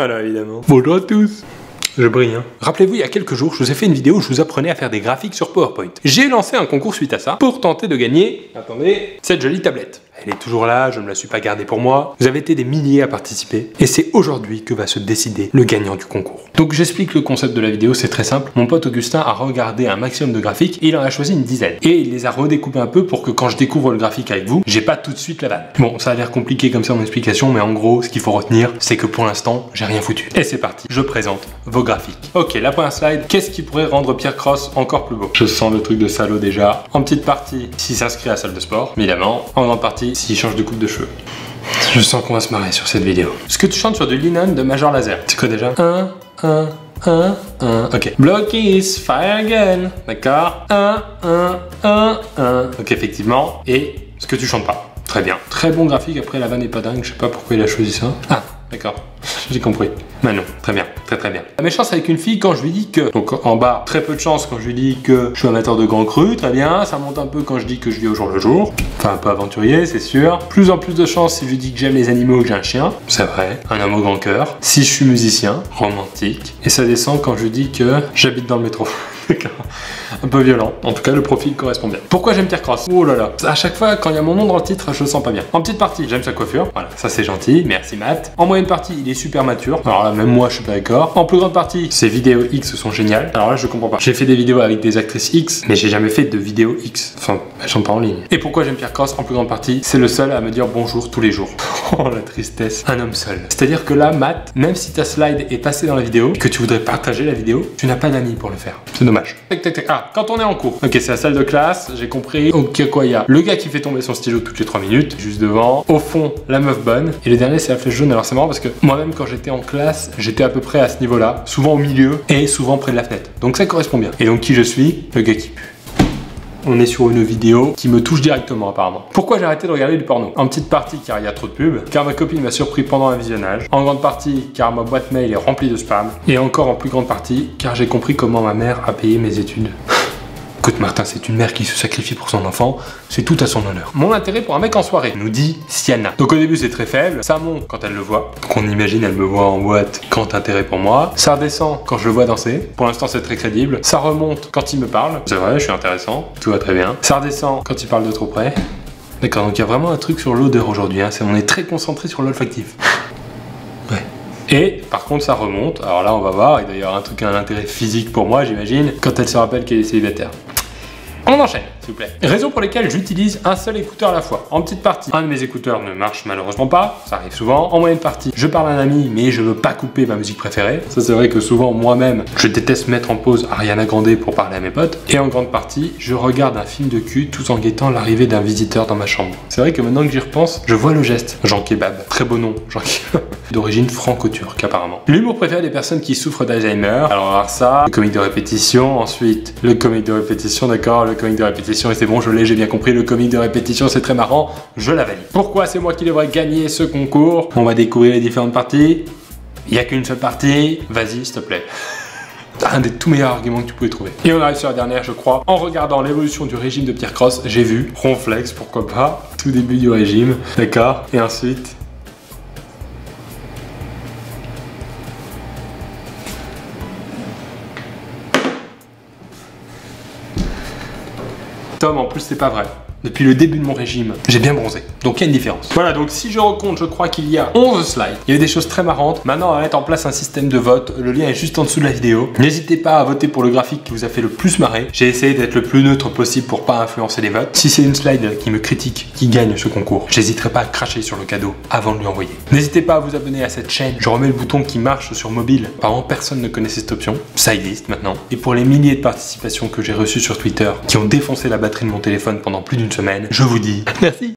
Voilà, évidemment. Bonjour à tous. Je brille, hein. Rappelez-vous, il y a quelques jours, je vous ai fait une vidéo où je vous apprenais à faire des graphiques sur PowerPoint. J'ai lancé un concours suite à ça pour tenter de gagner, attendez, cette jolie tablette. Elle est toujours là, je ne me la suis pas gardée pour moi. Vous avez été des milliers à participer et c'est aujourd'hui que va se décider le gagnant du concours. Donc j'explique le concept de la vidéo, c'est très simple. Mon pote Augustin a regardé un maximum de graphiques et il en a choisi une dizaine. Et il les a redécoupés un peu pour que quand je découvre le graphique avec vous, j'ai pas tout de suite la vanne. Bon, ça a l'air compliqué comme ça mon explication, mais en gros, ce qu'il faut retenir, c'est que pour l'instant, j'ai rien foutu. Et c'est parti, je présente vos graphiques. Ok, la première slide, qu'est-ce qui pourrait rendre Pierre Cross encore plus beau? Je sens le truc de salaud déjà. En petite partie, s'il s'inscrit à la salle de sport, évidemment. En grande partie, s'il change de coupe de cheveux. Je sens qu'on va se marrer sur cette vidéo. Est-ce que tu chantes sur du Lennon de Major Lazer? C'est quoi déjà? 1, 1, 1, 1. Ok. Block is fire again. D'accord. 1, 1, 1, 1. Ok, effectivement. Et est-ce que tu chantes pas? Très bien. Très bon graphique. Après, la vanne n'est pas dingue. Je sais pas pourquoi il a choisi ça. Ah, d'accord. J'ai compris. Mais non, très bien, très bien. La méchance avec une fille quand je lui dis que... Donc en bas, très peu de chance quand je lui dis que je suis amateur de grands crus, très bien. Ça monte un peu quand je dis que je vis au jour le jour. Enfin, un peu aventurier, c'est sûr. Plus en plus de chance si je lui dis que j'aime les animaux ou que j'ai un chien. C'est vrai, un homme au grand cœur. Si je suis musicien, romantique. Et ça descend quand je lui dis que j'habite dans le métro. D'accord. Un peu violent. En tout cas, le profil correspond bien. Pourquoi j'aime Pierre Cross? Oh là là. À chaque fois, quand il y a mon nom dans le titre, je le sens pas bien. En petite partie, j'aime sa coiffure. Voilà, ça c'est gentil. Merci Matt. En moyenne partie, il est super mature. Alors là, même moi, je suis pas d'accord. En plus grande partie, ses vidéos X sont géniales. Alors là, je comprends pas. J'ai fait des vidéos avec des actrices X, mais j'ai jamais fait de vidéos X. Enfin, elles sont pas en ligne. Et pourquoi j'aime Pierre Cross? En plus grande partie, c'est le seul à me dire bonjour tous les jours. Oh la tristesse. Un homme seul. C'est-à-dire que là, Matt, même si ta slide est passée dans la vidéo, que tu voudrais partager la vidéo, tu n'as pas d'amis pour le faire. C'est dommage. Tac, tac, tac. Ah, quand on est en cours. Ok, c'est la salle de classe, j'ai compris. Ok, quoi, il y a le gars qui fait tomber son stylo toutes les 3 minutes, juste devant. Au fond, la meuf bonne. Et le dernier, c'est la flèche jaune. Alors c'est marrant parce que moi-même, quand j'étais en classe, j'étais à peu près à ce niveau-là, souvent au milieu et souvent près de la fenêtre. Donc ça correspond bien. Et donc qui je suis? Le gars qui pue. On est sur une vidéo qui me touche directement apparemment. Pourquoi j'ai arrêté de regarder du porno? En petite partie car il y a trop de pubs, car ma copine m'a surpris pendant un visionnage, en grande partie car ma boîte mail est remplie de spam, et encore en plus grande partie car j'ai compris comment ma mère a payé mes études. Écoute Martin, c'est une mère qui se sacrifie pour son enfant, c'est tout à son honneur. Mon intérêt pour un mec en soirée, nous dit Siana. Donc au début c'est très faible, ça monte quand elle le voit. Donc on imagine elle me voit en boîte, grand intérêt pour moi. Ça redescend quand je le vois danser, pour l'instant c'est très crédible. Ça remonte quand il me parle, c'est vrai, je suis intéressant, tout va très bien. Ça redescend quand il parle de trop près. D'accord, donc il y a vraiment un truc sur l'odeur aujourd'hui, hein. On est très concentré sur l'olfactif. Ouais. Et par contre ça remonte, alors là on va voir, il doit y avoir un truc, un intérêt physique pour moi j'imagine, quand elle se rappelle qu'elle est célibataire. On enchaîne, s'il vous plaît. Raisons pour lesquelles j'utilise un seul écouteur à la fois. En petite partie, un de mes écouteurs ne marche malheureusement pas, ça arrive souvent. En moyenne partie, je parle à un ami, mais je veux pas couper ma musique préférée. Ça c'est vrai que souvent, moi-même, je déteste mettre en pause Ariana Grande pour parler à mes potes. Et en grande partie, je regarde un film de cul tout en guettant l'arrivée d'un visiteur dans ma chambre. C'est vrai que maintenant que j'y repense, je vois le geste. Jean Kebab, très beau nom, Jean Kebab. D'origine franco-turque apparemment. L'humour préféré des personnes qui souffrent d'Alzheimer. Alors on va voir ça, le comique de répétition, ensuite le comique de répétition, d'accord, le comique de répétition, et c'est bon, je l'ai, j'ai bien compris, le comique de répétition, c'est très marrant, je la valide. Pourquoi c'est moi qui devrais gagner ce concours? On va découvrir les différentes parties. Il n'y a qu'une seule partie, vas-y s'il te plaît. Un des tout meilleurs arguments que tu pouvais trouver. Et on arrive sur la dernière, je crois. En regardant l'évolution du régime de Pierre Cross, j'ai vu Ronflex, pourquoi pas, tout début du régime, d'accord, et ensuite... Tom, en plus c'est pas vrai. Depuis le début de mon régime, j'ai bien bronzé. Donc il y a une différence. Voilà, donc si je recompte, je crois qu'il y a 11 slides. Il y a des choses très marrantes. Maintenant, on va mettre en place un système de vote. Le lien est juste en dessous de la vidéo. N'hésitez pas à voter pour le graphique qui vous a fait le plus marrer. J'ai essayé d'être le plus neutre possible pour pas influencer les votes. Si c'est une slide qui me critique, qui gagne ce concours, j'hésiterai pas à cracher sur le cadeau avant de lui envoyer. N'hésitez pas à vous abonner à cette chaîne. Je remets le bouton qui marche sur mobile. Apparemment, personne ne connaissait cette option. Ça existe maintenant. Et pour les milliers de participations que j'ai reçues sur Twitter, qui ont défoncé la batterie de mon téléphone pendant plus d'une semaine, je vous dis merci.